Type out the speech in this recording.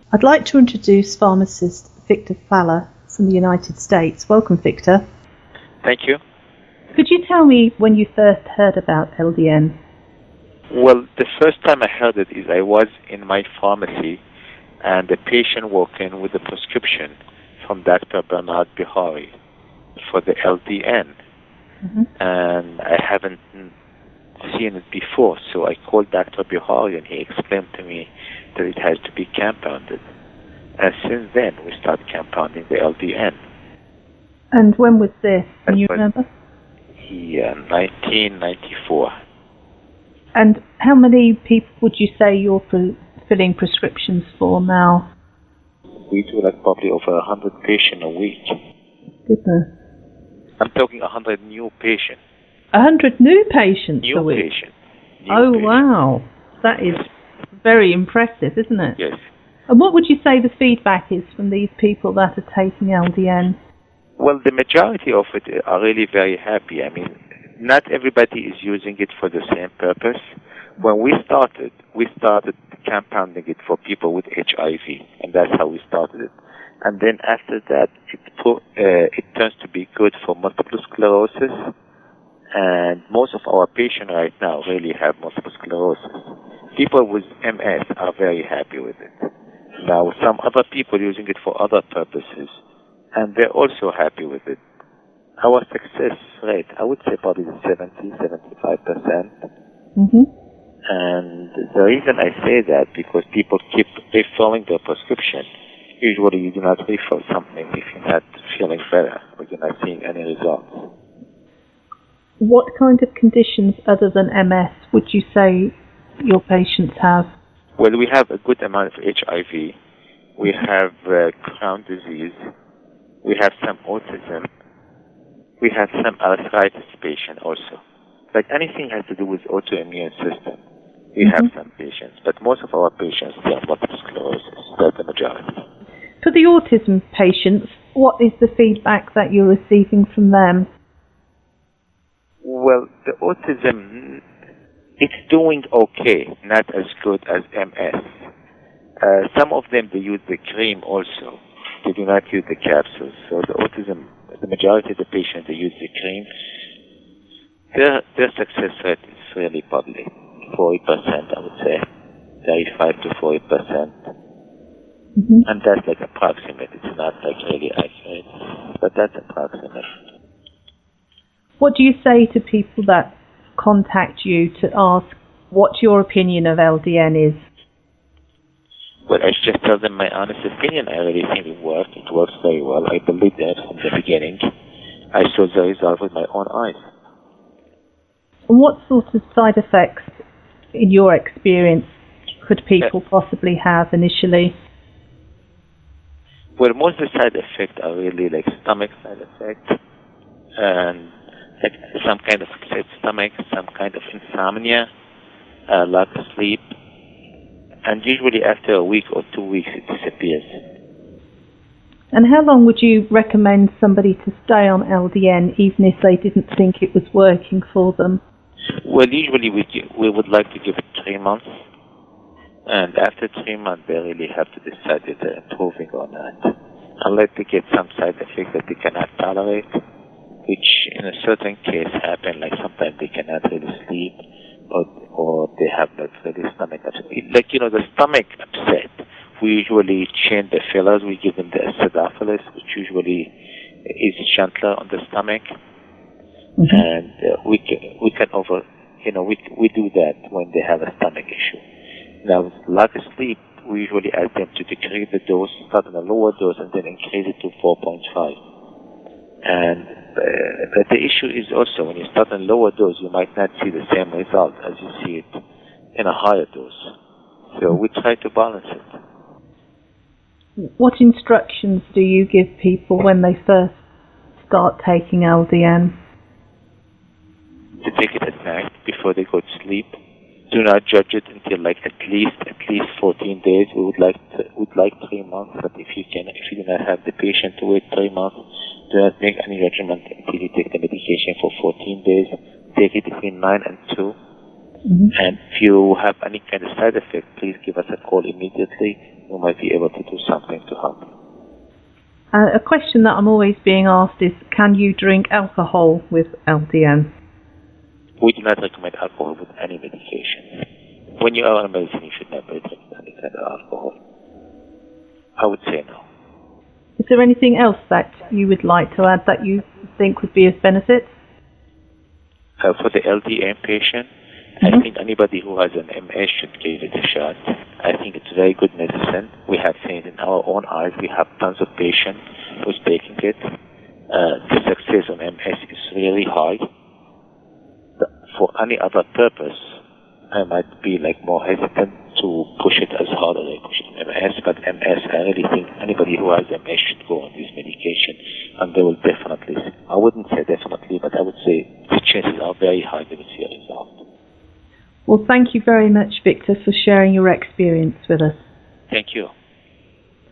I'd like to introduce Pharmacist Victor Falah from the United States. Welcome, Victor. Thank you. Could you tell me when you first heard about LDN? Well, the first time I heard it is I was in my pharmacy and a patient walked in with a prescription from Dr. Bernard Bihari for the LDN. And I haven't seen it before, so I called Dr. Bihari and he explained to me that it has to be compounded. And since then, we started compounding the LDN. And when was this? Can you remember? 1994. And how many people would you say you're filling prescriptions for now? We do probably over 100 patients a week. Goodness. I'm talking 100 new patients. 100 new patients a week? New patients. Wow. That is very impressive, isn't it? Yes. And what would you say the feedback is from these people that are taking LDN? Well, the majority of it are really very happy. I mean, not everybody is using it for the same purpose. When we started compounding it for people with HIV, and that's how we started it. And then after that, it turns to be good for multiple sclerosis, and most of our patients right now really have multiple sclerosis. People with MS are very happy with it. Now, some other people using it for other purposes, and they're also happy with it. Our success rate, I would say probably 70-75%. And the reason I say that, because people keep refilling their prescription. Usually you do not refill something if you're not feeling better or you're not seeing any results. What kind of conditions other than MS would you say your patients have? Well, we have a good amount of HIV. We have Crohn's disease. We have some autism. We have some arthritis patient also. Like anything has to do with autoimmune system, we have some patients. But most of our patients have multiple sclerosis. That's the majority. For the autism patients, what is the feedback that you're receiving from them? Well, the autism, it's doing okay, not as good as MS. Some of them, they use the cream also. They do not use the capsules. So the autism, the majority of the patients, they use the cream. Their success rate is really probably 40%, I would say. 35 to 40%. And that's like approximate. It's not like really accurate, but that's approximate. What do you say to people that contact you to ask what your opinion of LDN is? Well, I just tell them my honest opinion. I really think it works. It works very well. I believed in it from the beginning. I saw the result with my own eyes. And what sort of side effects, in your experience, could people possibly have initially? Well, most of the side effects are really like stomach side effects, and like some kind of upset stomach, some kind of insomnia, lack of sleep, and usually after a week or 2 weeks it disappears. And how long would you recommend somebody to stay on LDN even if they didn't think it was working for them? Well, usually we would like to give it 3 months. And after 3 months, they really have to decide if they're improving or not. Unless they get some side effects that they cannot tolerate, which in a certain case happen, like sometimes they cannot really sleep, or they have like really stomach upset. Like, the stomach upset, we usually change the fillers. We give them the acidophilus, which usually is gentler on the stomach. And we do that when they have a stomach issue. Now, with lack of sleep, we usually ask them to decrease the dose, start on a lower dose, and then increase it to 4.5. But the issue is also when you start on a lower dose, you might not see the same result as you see it in a higher dose. So we try to balance it. What instructions do you give people when they first start taking LDN? To take it at night before they go to sleep. Do not judge it until at least 14 days. We would like 3 months, but if you do not have the patient to wait 3 months, do not make any judgment until you take the medication for 14 days. Take it between 9 and 2. And if you have any kind of side effect, please give us a call immediately. we might be able to do something to help. A question that I'm always being asked is, can you drink alcohol with LDN? We do not recommend alcohol with any medication. When you are on medicine, you should never drink any kind of alcohol. I would say no. Is there anything else that you would like to add that you think would be of benefit? For the LDN patient, I think anybody who has an MS should give it a shot. I think it's very good medicine. We have seen it in our own eyes. We have tons of patients who's taking it. The success on MS is really high. For any other purpose, I might be more hesitant to push it as hard as I push it on MS. But MS, I really think anybody who has MS should go on this medication, and they will definitely. I wouldn't say definitely, but I would say the chances are very high that we see a result. Well, thank you very much, Victor, for sharing your experience with us. Thank you.